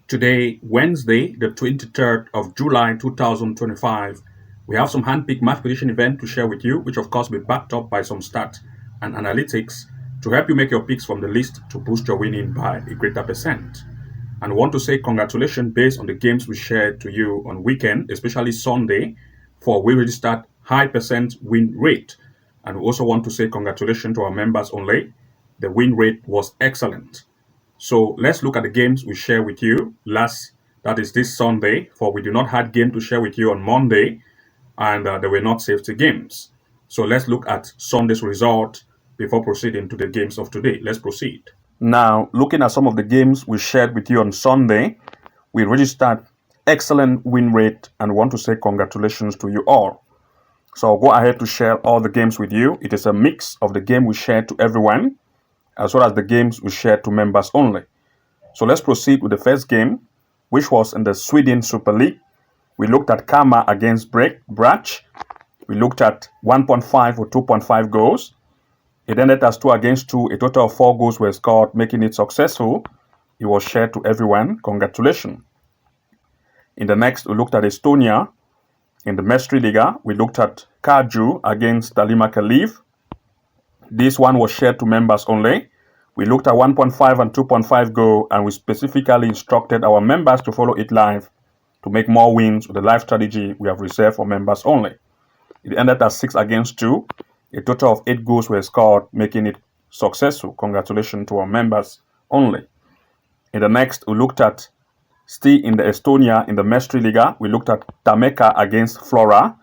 Today, Wednesday, the 23rd of July 2025, we have some hand-picked match prediction event to share with you, which of course will be backed up by some stats and analytics to help you make your picks from the list to boost your winning by a greater percent. And I want to say congratulations based on the games we shared to you on weekend, especially Sunday, for we registered high percent win rate. And we also want to say congratulations to our members only. The win rate was excellent. So let's look at the games we share with you that is this Sunday, for we do not have game to share with you on Monday, and they were not safety games. So let's look at Sunday's result before proceeding to the games of today. Let's proceed. Now, looking at some of the games we shared with you on Sunday, we registered excellent win rate and want to say congratulations to you all. So I'll go ahead to share all the games with you. It is a mix of the game we shared to everyone, as well as the games we shared to members only. So let's proceed with the first game, which was in the Sweden Super League. We looked at Karma against Brach. We looked at 1.5 or 2.5 goals. It ended as 2-2. A total of 4 goals were scored, making it successful. It was shared to everyone. Congratulations. In the next, we looked at Estonia. In the Mestre Liga, we looked at Kaju against Dalima Kaliv. This one was shared to members only. We looked at 1.5 and 2.5 goal, and we specifically instructed our members to follow it live to make more wins with the live strategy we have reserved for members only. It ended at 6-2. A total of 8 goals were scored, making it successful. Congratulations to our members only. In the next, we looked at still in the Estonia, in the Mestre Liga, we looked at Tameka against Flora.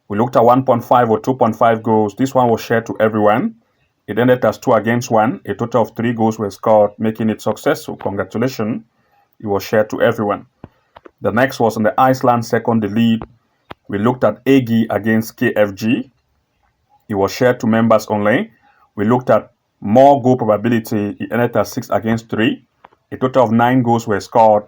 We looked at 1.5 or 2.5 goals. This one was shared to everyone. It ended as 2-1. A total of 3 goals were scored, making it successful. Congratulations. It was shared to everyone. The next was in the Iceland second league. We looked at Egi against KFG. It was shared to members only. We looked at more goal probability. It ended as 6-3. A total of 9 goals were scored.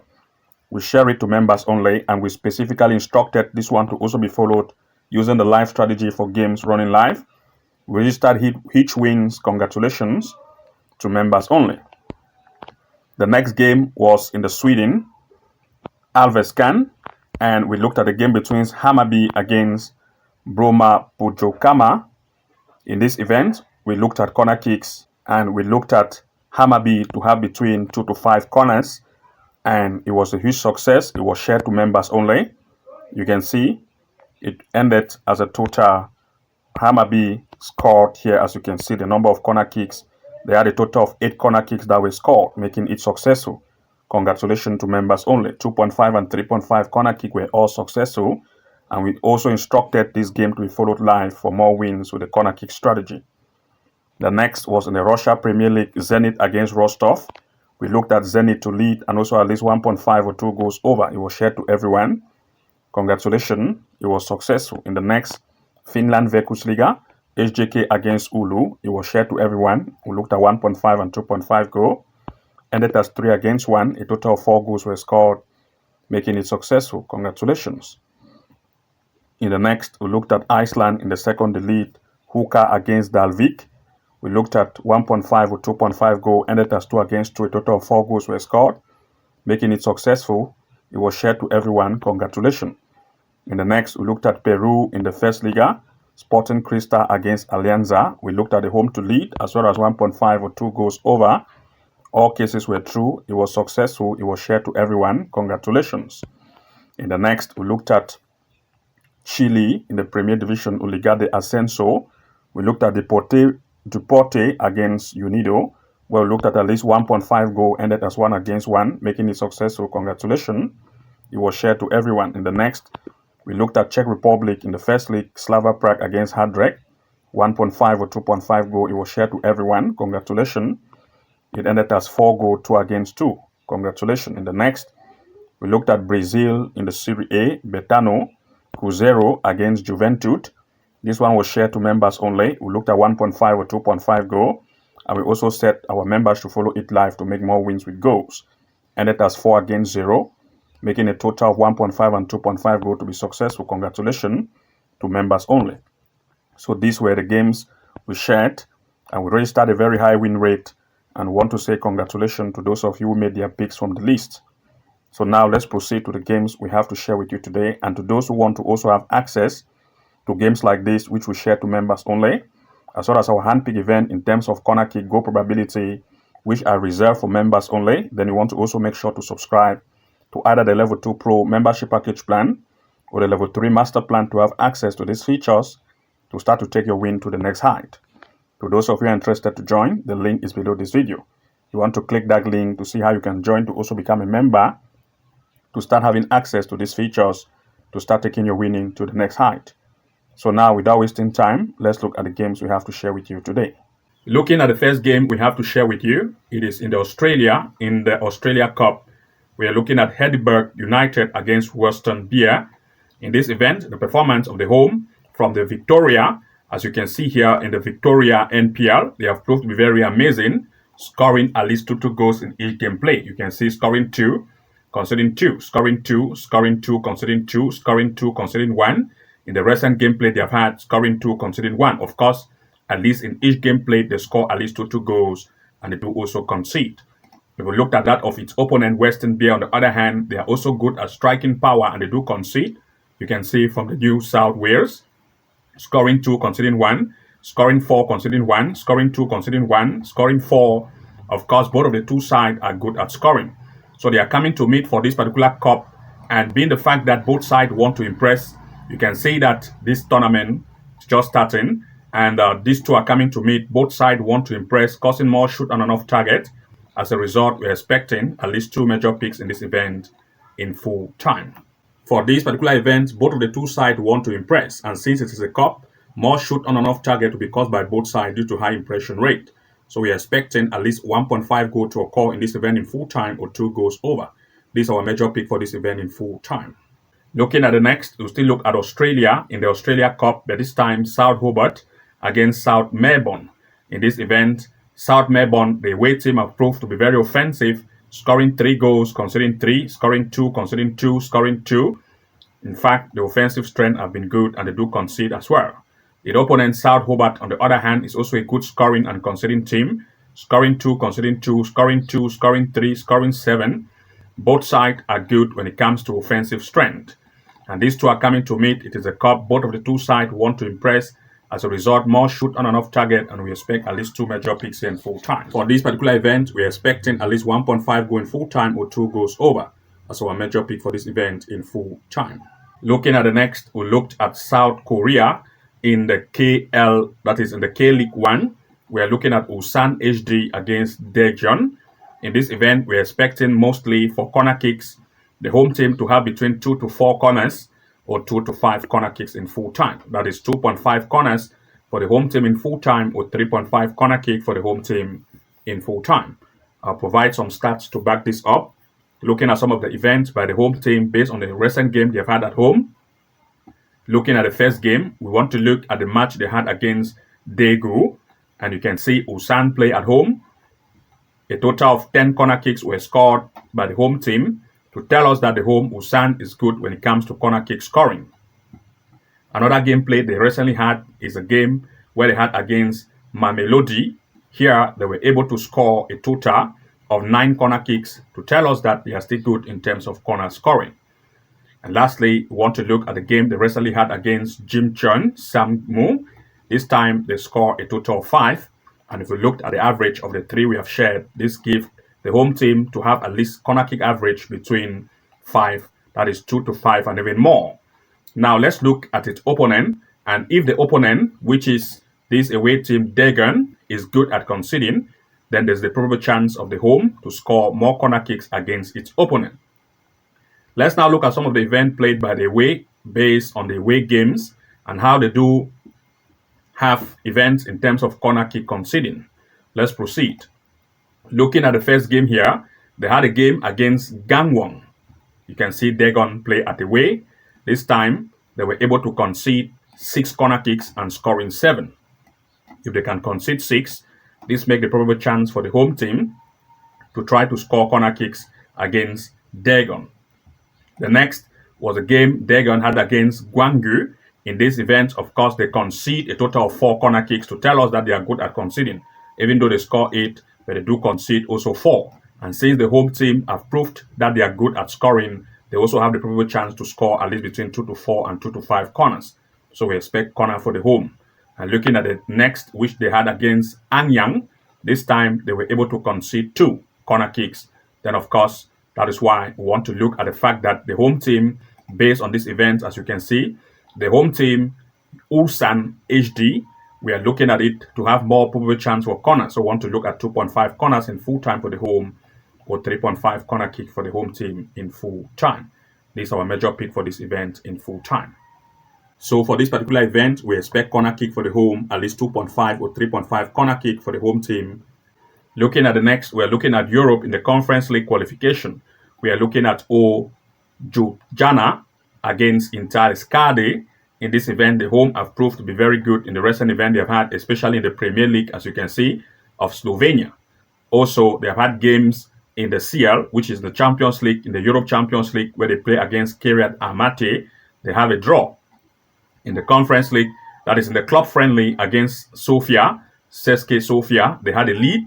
We share it to members only, and we specifically instructed this one to also be followed using the live strategy for games running live. We registered each wins. Congratulations to members only. The next game was in the Sweden, Alveskan, and we looked at the game between Hammarby against Broma Pujokama. In this event, we looked at corner kicks, and we looked at Hammarby to have between 2 to 5 corners, and it was a huge success. It was shared to members only. You can see it ended as a total. Hammarby scored here, as you can see, the number of corner kicks. They had a total of 8 corner kicks that were scored, making it successful. Congratulations to members only. 2.5 and 3.5 corner kick were all successful, and we also instructed this game to be followed live for more wins with the corner kick strategy. The next was in the Russia Premier League, Zenit against Rostov. We looked at Zenit to lead and also at least 1.5 or 2 goals over. It was shared to everyone. Congratulations. It was successful. In the next, Finland Veikkausliiga, HJK against Oulu. It was shared to everyone. We looked at 1.5 and 2.5 goal. Ended as 3-1. A total of 4 goals were scored, making it successful. Congratulations. In the next, we looked at Iceland in the second league, Huka against Dalvik. We looked at 1.5 or 2.5 goal. Ended as 2-2. A total of 4 goals were scored, making it successful. It was shared to everyone. Congratulations. In the next, we looked at Peru in the first Liga, Sporting Cristal against Alianza. We looked at the home to lead as well as 1.5 or 2 goals over. All cases were true. It was successful. It was shared to everyone. Congratulations. In the next, we looked at Chile in the Premier Division, Liga de Ascenso. We looked at Deporte against Unido, where we looked at least 1.5 goal, ended as 1-1, making it successful. Congratulations. It was shared to everyone. In the next, we looked at Czech Republic in the first league, Slava Prague against Hadrek. 1.5 or 2.5 goal. It was shared to everyone. Congratulations. It ended as 4 goal, 2-2. Congratulations. In the next, we looked at Brazil in the Serie A, Betano, Cruzeiro against Juventude. This one was shared to members only. We looked at 1.5 or 2.5 goal. And we also set our members to follow it live to make more wins with goals. Ended as 4-0. Making a total of 1.5 and 2.5 goal to be successful. Congratulations to members only. So these were the games we shared, and we registered a very high win rate, and want to say congratulations to those of you who made their picks from the list. So now let's proceed to the games we have to share with you today. And to those who want to also have access to games like this, which we share to members only, as well as our handpick event in terms of corner kick goal probability, which are reserved for members only, then you want to also make sure to subscribe to either the Level 2 Pro membership package plan or the Level 3 Master plan to have access to these features to start to take your win to the next height. To those of you interested to join, the link is below this video. You want to click that link to see how you can join to also become a member to start having access to these features to start taking your winning to the next height. So now, without wasting time, let's look at the games we have to share with you today. Looking at the first game we have to share with you, it is in the Australia Cup. We are looking at Heidelberg United against Weston. In this event, the performance of the home from the Victoria, as you can see here in the Victoria NPL, they have proved to be very amazing, scoring at least two goals in each game play. You can see scoring 2, conceding 2, scoring 2, scoring 2, conceding 2, scoring 2, conceding 1. In the recent gameplay, they have had scoring 2, conceding 1. Of course, at least in each gameplay, they score at least two goals, and they do also concede. If we looked at that of its opponent, Weston, on the other hand, they are also good at striking power, and they do concede. You can see from the New South Wales, scoring 2, conceding 1, scoring 4, conceding 1, scoring 2, conceding 1, scoring 4. Of course, both of the two sides are good at scoring. So they are coming to meet for this particular cup, and being the fact that both sides want to impress, you can see that this tournament is just starting, and these two are coming to meet. Both sides want to impress, causing more shoot on and off target. As a result, we're expecting at least 2 major picks in this event in full time. For this particular event, both of the two sides want to impress, and since it is a cup, more shoot on and off target will be caused by both sides due to high impression rate. So we are expecting at least 1.5 goal to occur in this event in full time or 2 goals over. This is our major pick for this event in full time. Looking at the next, we'll still look at Australia in the Australia Cup, but this time South Hobart against South Melbourne. In this event, South Melbourne, the away team, have proved to be very offensive, scoring 3 goals, conceding 3, scoring 2, conceding 2, scoring 2. In fact, the offensive strength have been good, and they do concede as well. The opponent, South Hobart, on the other hand, is also a good scoring and conceding team, scoring 2, conceding 2, scoring 2, scoring 3, scoring 7. Both sides are good when it comes to offensive strength. And these two are coming to meet. It is a cup. Both of the two sides want to impress. As a result, more shoot on and off target, and we expect at least 2 major picks in full time. For this particular event, we are expecting at least 1.5 goal in full time or 2 goals over as our major pick for this event in full time. Looking at the next, we looked at South Korea in the KL, that is in the K-League 1. We are looking at Ulsan HD against Daejeon. In this event, we are expecting mostly for corner kicks, the home team to have between 2 to 4 corners or 2 to 5 corner kicks in full time. That is 2.5 corners for the home team in full time or 3.5 corner kick for the home team in full time. I'll provide some stats to back this up. Looking at some of the events by the home team based on the recent game they've had at home. Looking at the first game, we want to look at the match they had against Daejeon, and you can see Ulsan play at home. A total of 10 corner kicks were scored by the home team, to tell us that the home Ulsan is good when it comes to corner kick scoring. Another gameplay they recently had is a game where they had against Mamelodi. Here, they were able to score a total of 9 corner kicks to tell us that they are still good in terms of corner scoring. And lastly, we want to look at the game they recently had against Jimcheon Sammu. This time, they scored a total of 5. And if we looked at the average of the 3 we have shared, this gives the home team to have at least corner kick average between 5, that is 2 to 5 and even more. Now let's look at its opponent, and if the opponent, which is this away team Daejeon, is good at conceding, then there's the probable chance of the home to score more corner kicks against its opponent. Let's now look at some of the events played by the away based on the away games and how they do have events in terms of corner kick conceding. Let's proceed. Looking at the first game here, they had a game against Gangwon. You can see Daejeon play at away. This time, they were able to concede 6 corner kicks and scoring 7. If they can concede 6, this makes the probable chance for the home team to try to score corner kicks against Daejeon. The next was a game Daejeon had against Gwangju. In this event, of course, they concede a total of 4 corner kicks to tell us that they are good at conceding. Even though they score 8, but they do concede also 4. And since the home team have proved that they are good at scoring, they also have the probable chance to score at least between 2 to 4 and 2 to 5 corners. So we expect corner for the home. And looking at the next, which they had against Anyang, this time they were able to concede 2 corner kicks. Then, of course, that is why we want to look at the fact that the home team, based on this event, as you can see, the home team, Ulsan HD, we are looking at it to have more probable chance for corners. So we want to look at 2.5 corners in full time for the home, or 3.5 corner kick for the home team in full time. This is our major pick for this event in full time. So for this particular event, we expect corner kick for the home, at least 2.5 or 3.5 corner kick for the home team. Looking at the next, we're looking at Europe in the Conference League qualification. We are looking at Ljubljana against Escaldes. In this event, the home have proved to be very good in the recent event they have had, especially in the Premier League, as you can see, of Slovenia. Also, they have had games in the CL, which is the Champions League, in the Europe Champions League, where they play against Kiryat Almaty. They have a draw. In the Conference League, that is in the club friendly against Sofia, CSKA Sofia, they had a lead.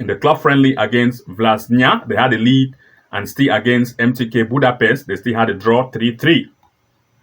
In the club friendly against Vlasnia, they had a lead, and still against MTK Budapest, they still had a draw 3-3.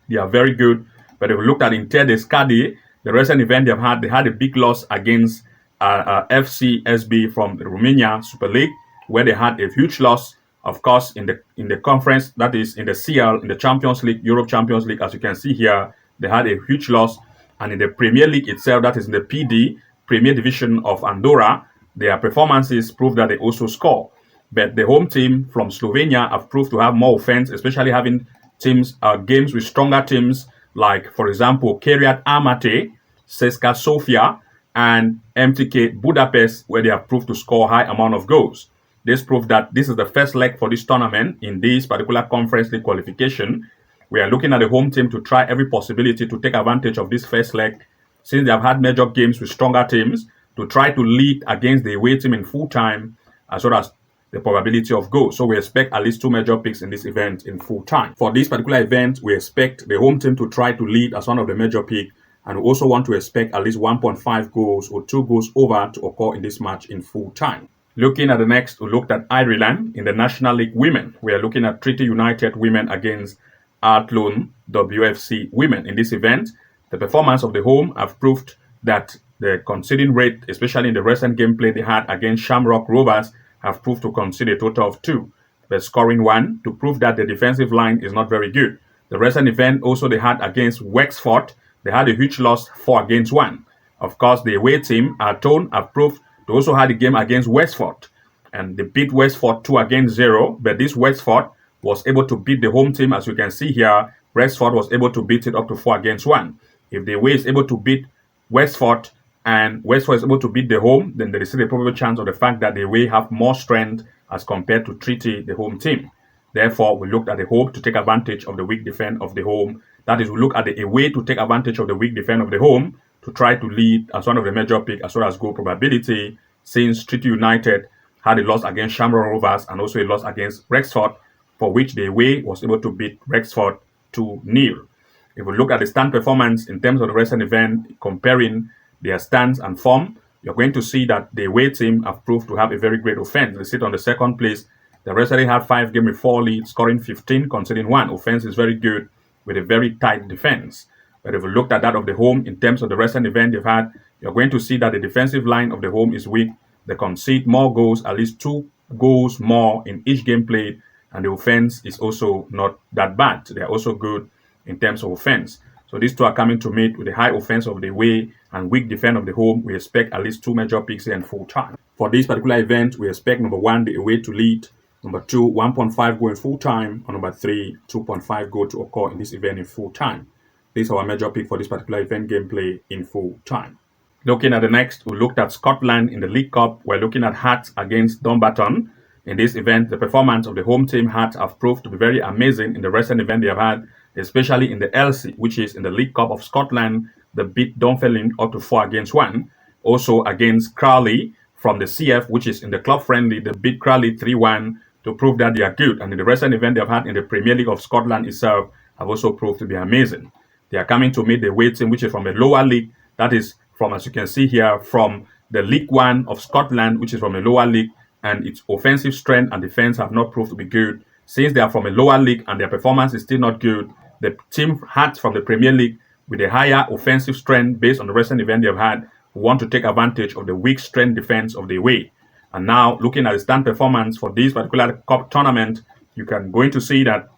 They are very good. But if we looked at Inter Escaldes, the recent event they had a big loss against FCSB from the Romania Super League, where they had a huge loss. Of course, in the conference, that is in the CL, in the Champions League, Europe Champions League, as you can see here, they had a huge loss. And in the Premier League itself, that is in the PD, Premier Division of Andorra, their performances prove that they also score. But the home team from Slovenia have proved to have more offense, especially having games with stronger teams like, for example, Kiryat Almaty, CSKA Sofia, and MTK Budapest, where they have proved to score high amount of goals. This proved that this is the first leg for this tournament in this particular Conference League qualification. We are looking at the home team to try every possibility to take advantage of this first leg, since they have had major games with stronger teams, to try to lead against the away team in full time, as well as the probability of goals. So we expect at least 2 major picks in this event in full time. For this particular event, we expect the home team to try to lead as one of the major picks, and we also want to expect at least 1.5 goals or 2 goals over to occur in this match in full time. Looking at the next, we looked at Ireland in the National League Women. We are looking at Treaty United Women against Athlone WFC Women. In this event, the performance of the home have proved that the conceding rate, especially in the recent gameplay they had against Shamrock Rovers, have proved to concede a total of 2, but scoring 1 to prove that the defensive line is not very good. The recent event also they had against Wexford, they had a huge loss 4-1. Of course, the away team, Athlone, have proved they also had a game against Wexford, and they beat Wexford 2-0, but this Wexford was able to beat the home team. As you can see here, Wexford was able to beat it up to 4-1. If the away is able to beat Wexford and Wexford is able to beat the home, then there is still a probable chance of the fact that the away have more strength as compared to Treaty, the home team. Therefore, we looked at the home to take advantage of the weak defense of the home. That is, we look at the away to take advantage of the weak defense of the home to try to lead as one of the major picks as well as goal probability, since Treaty United had a loss against Shamrock Rovers and also a loss against Wexford, for which the away was able to beat Wexford 2-0. If we look at the stand performance in terms of the recent event, comparing their stands and form, you're going to see that the away team have proved to have a very great offense. They sit on the second place. They recently had 5 games with 4 leads, scoring 15, conceding 1. Offense is very good with a very tight defense. But if we looked at that of the home in terms of the recent event they've had, you're going to see that the defensive line of the home is weak. They concede more goals, at least 2 goals more in each game played, and the offense is also not that bad. They are also good in terms of offense. So these two are coming to meet with the high offense of the away and weak defense of the home. We expect at least 2 major picks here in full time. For this particular event, we expect number 1, the away to lead. Number 2, 1.5 go in full time. And number 3, 2.5 go to occur in this event in full time. This is our major pick for this particular event gameplay in full time. Looking at the next, we looked at Scotland in the League Cup. We're looking at Hearts against Dumbarton. In this event, the performance of the home team Hearts have proved to be very amazing in the recent event they have had, especially in the LC, which is in the League Cup of Scotland. They beat Dunfermline up to 4-1. Also against Crawley from the CF, which is in the club friendly, they beat Crawley 3-1 to prove that they are good. And in the recent event they have had in the Premier League of Scotland itself have also proved to be amazing. They are coming to meet the away team, which is from a lower league. That is from, as you can see here, from the League One of Scotland, which is from a lower league, and its offensive strength and defense have not proved to be good. Since they are from a lower league and their performance is still not good, the team had from the Premier League with a higher offensive strength based on the recent event they have had want to take advantage of the weak strength defense of the away. And now, looking at the stand performance for this particular cup tournament, you can going to see that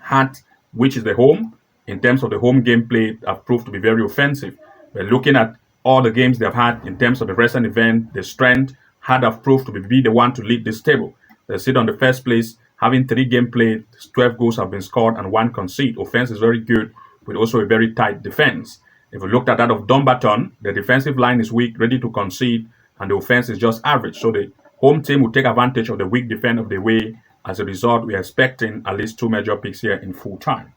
Hart, which is the home, in terms of the home gameplay, have proved to be very offensive. We're looking at all the games they've had in terms of the recent event, the strength, Hart have proved to be the one to lead this table. They sit on the first place, having 3 games played, 12 goals have been scored, and 1 concede. Offense is very good, with also a very tight defense. If we looked at that of Dumbarton, the defensive line is weak, ready to concede, and the offense is just average. So the home team will take advantage of the weak defense of the way. As a result, we are expecting at least 2 major picks here in full time.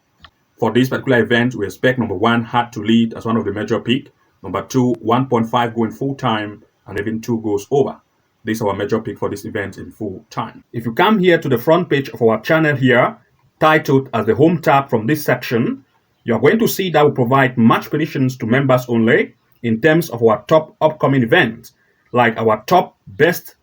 For this particular event, we expect number 1, Hart to lead as one of the major pick. Number 2, 1.5 go in full time, and even 2 goes over. This is our major pick for this event in full time. If you come here to the front page of our channel here, titled as the home tab from this section, you are going to see that we provide match predictions to members only in terms of our top upcoming events, like our top best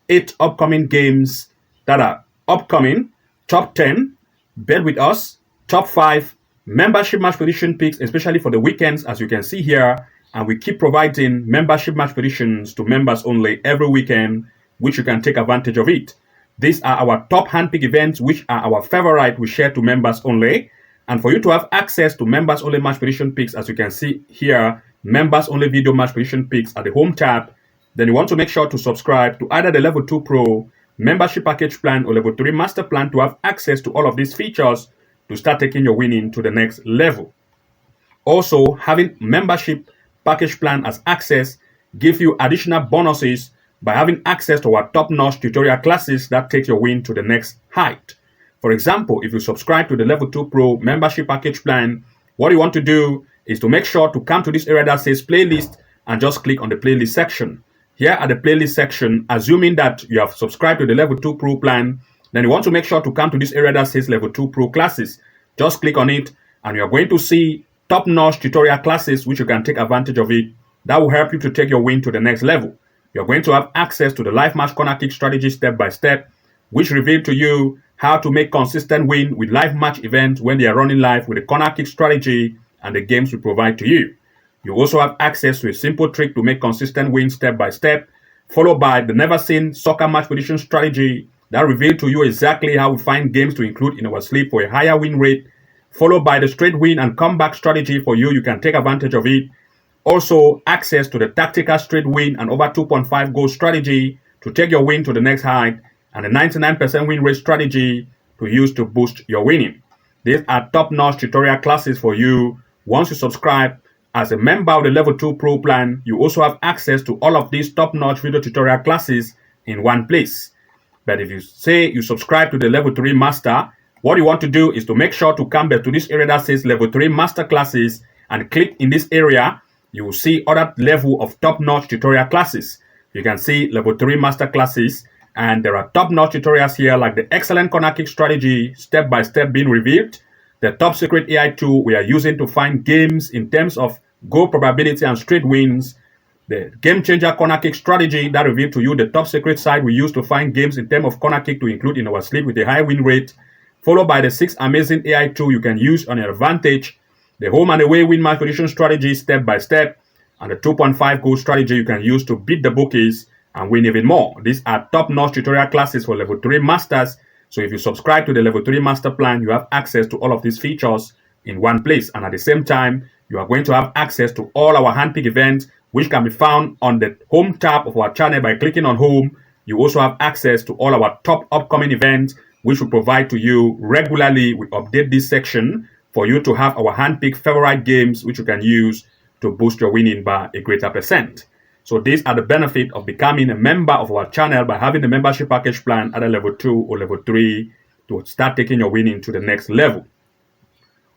8 upcoming games that are upcoming, top 10, bet with us, top 5, membership match prediction picks, especially for the weekends, as you can see here. And we keep providing membership match predictions to members only every weekend, which you can take advantage of it. These are our top handpick events, which are our favorite we share to members only. And for you to have access to members only match prediction picks, as you can see here, members only video match prediction picks at the home tab, then you want to make sure to subscribe to either the level 2 pro membership package plan or level 3 master plan to have access to all of these features to start taking your winning to the next level. Also, having membership package plan as access give you additional bonuses by having access to our top-notch tutorial classes that take your win to the next height. For example, if you subscribe to the level 2 pro membership package plan, what you want to do is to make sure to come to this area that says playlist and just click on the playlist section. Here at the playlist section, assuming that you have subscribed to the level 2 pro plan, then you want to make sure to come to this area that says level 2 pro classes. Just click on it and you are going to see top-notch tutorial classes which you can take advantage of it. That will help you to take your win to the next level. You're going to have access to the live match corner kick strategy step by step, which reveal to you how to make consistent win with live match events when they are running live with the corner kick strategy and the games we provide to you. You also have access to a simple trick to make consistent wins step by step, followed by the never seen soccer match prediction strategy that reveal to you exactly how we find games to include in our sleep for a higher win rate, followed by the straight win and comeback strategy for you. You can take advantage of it. Also, access to the tactical straight win and over 2.5 goal strategy to take your win to the next height, and the 99% win rate strategy to use to boost your winning. These are top-notch tutorial classes for you. Once you subscribe as a member of the level 2 pro plan, you also have access to all of these top-notch video tutorial classes in one place. But if you say you subscribe to the level 3 master, what you want to do is to make sure to come back to this area that says level 3 master classes and click in this area. You will see other level of top-notch tutorial classes. You can see level 3 master classes, and there are top-notch tutorials here like the excellent corner kick strategy step by step being revealed, the top secret AI tool we are using to find games in terms of goal probability and straight wins, the game changer corner kick strategy that revealed to you the top secret site we use to find games in terms of corner kick to include in our sleep with a high win rate, followed by the 6 amazing AI tool you can use on your advantage, the home and away win match prediction strategy step by step, and the 2.5 goal strategy you can use to beat the bookies and win even more. These are top-notch tutorial classes for level 3 masters. So if you subscribe to the level 3 master plan, you have access to all of these features in one place. And at the same time, you are going to have access to all our handpick events, which can be found on the home tab of our channel by clicking on home. You also have access to all our top upcoming events, which we provide to you regularly. We update this section for you to have our handpicked favorite games, which you can use to boost your winning by a greater percent. So these are the benefit of becoming a member of our channel by having the membership package plan at a level 2 or level 3 to start taking your winning to the next level.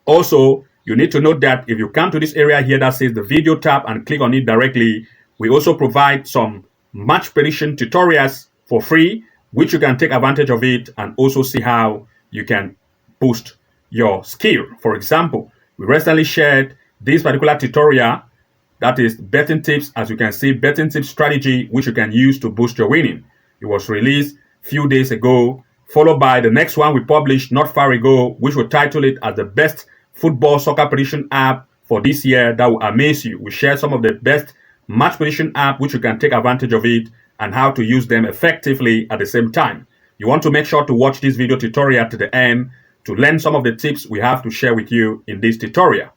Also, you need to note that if you come to this area here that says the video tab and click on it directly, we also provide some match prediction tutorials for free, which you can take advantage of it and also see how you can boost your skill. For example, we recently shared this particular tutorial that is betting tips. As you can see, betting tips strategy, which you can use to boost your winning. It was released few days ago, followed by the next one we published not far ago, which will title it as the best football soccer prediction app for this year that will amaze you. We share some of the best match prediction app which you can take advantage of it and how to use them effectively at the same time. You want to make sure to watch this video tutorial to the end to learn some of the tips we have to share with you in this tutorial.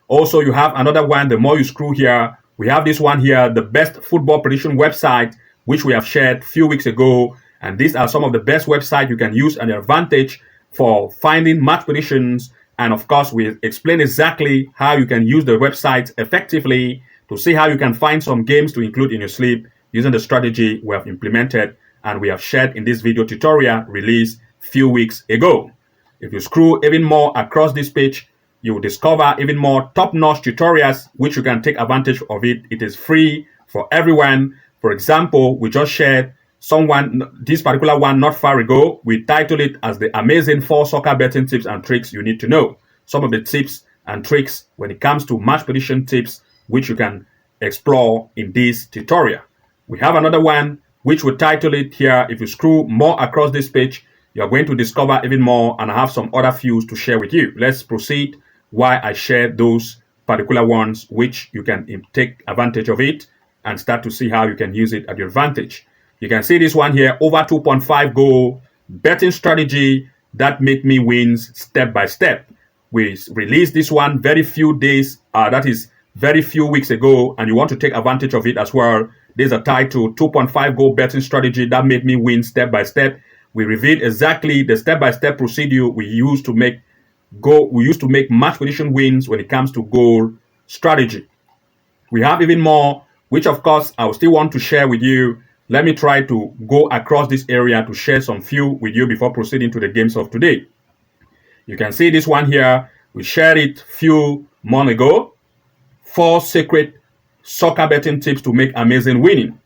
Also, you have another one. The more you scroll here, we have this one here, the best football prediction website, which we have shared a few weeks ago. And these are some of the best websites you can use at your advantage for finding match predictions. And of course, we explain exactly how you can use the website effectively to see how you can find some games to include in your sleep using the strategy we have implemented and we have shared in this video tutorial released a few weeks ago. If you scroll even more across this page, you will discover even more top-notch tutorials which you can take advantage of it. It is free for everyone. For example, we just shared this particular one not far ago. We titled it as the amazing 4 soccer betting tips and tricks you need to know. Some of the tips and tricks when it comes to match prediction tips which you can explore in this tutorial. We have another one which we title it here. If you scroll more across this page, you're going to discover even more, and I have some other fews to share with you. Let's proceed why I share those particular ones which you can take advantage of it and start to see how you can use it at your advantage. You can see this one here, over 2.5 goal betting strategy that make me wins step by step. We released this one very few days, that is very few weeks ago, and you want to take advantage of it as well. There's a title, 2.5 goal betting strategy that made me win step by step. We revealed exactly the step-by-step procedure we used to make match prediction wins when it comes to goal strategy. We have even more, which of course I will still want to share with you. Let me try to go across this area to share some few with you before proceeding to the games of today. You can see this one here. We shared it few months ago. 4 secret soccer betting tips to make amazing winning.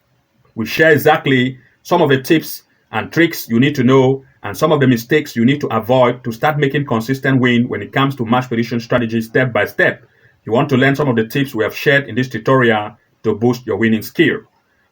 We share exactly some of the tips and tricks you need to know and some of the mistakes you need to avoid to start making consistent win when it comes to match prediction strategy step by step. You want to learn some of the tips we have shared in this tutorial to boost your winning skill.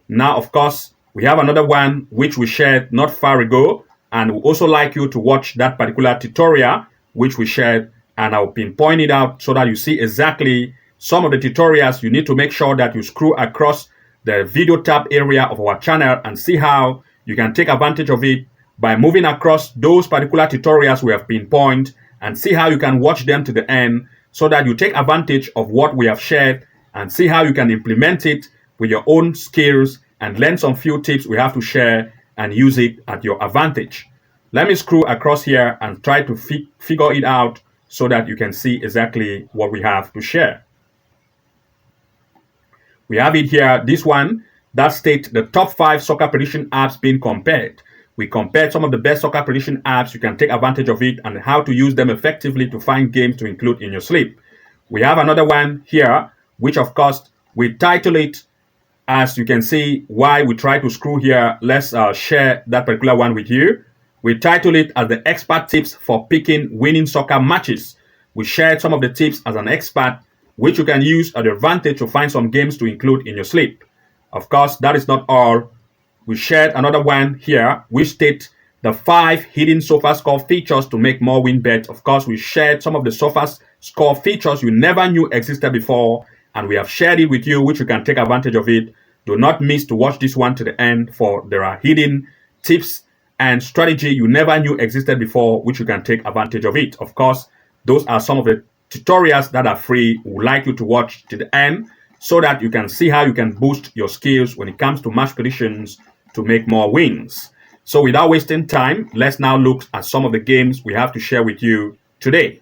Now, of course, we have another one which we shared not far ago, and we also like you to watch that particular tutorial which we shared, and I'll pinpoint it out so that you see exactly some of the tutorials. You need to make sure that you scroll across the video tab area of our channel and see how you can take advantage of it by moving across those particular tutorials we have pinpointed and see how you can watch them to the end so that you take advantage of what we have shared and see how you can implement it with your own skills and learn some few tips we have to share and use it at your advantage. Let me scroll across here and try to figure it out so that you can see exactly what we have to share. We have it here, this one that states the top 5 soccer prediction apps being compared. We compared some of the best soccer prediction apps. You can take advantage of it and how to use them effectively to find games to include in your sleep. We have another one here, which of course we title it, as you can see why we try to scroll here. Let's share that particular one with you. We title it as the expert tips for picking winning soccer matches. We shared some of the tips as an expert, which you can use at your advantage to find some games to include in your sleep. Of course, that is not all. We shared another one here, which states the 5 hidden Sofascore features to make more win bets. Of course, we shared some of the Sofascore features you never knew existed before, and we have shared it with you, which you can take advantage of it. Do not miss to watch this one to the end, for there are hidden tips and strategy you never knew existed before, which you can take advantage of it. Of course, those are some of the tutorials that are free. We would like you to watch to the end so that you can see how you can boost your skills when it comes to match predictions to make more wins. So without wasting time, let's now look at some of the games we have to share with you today.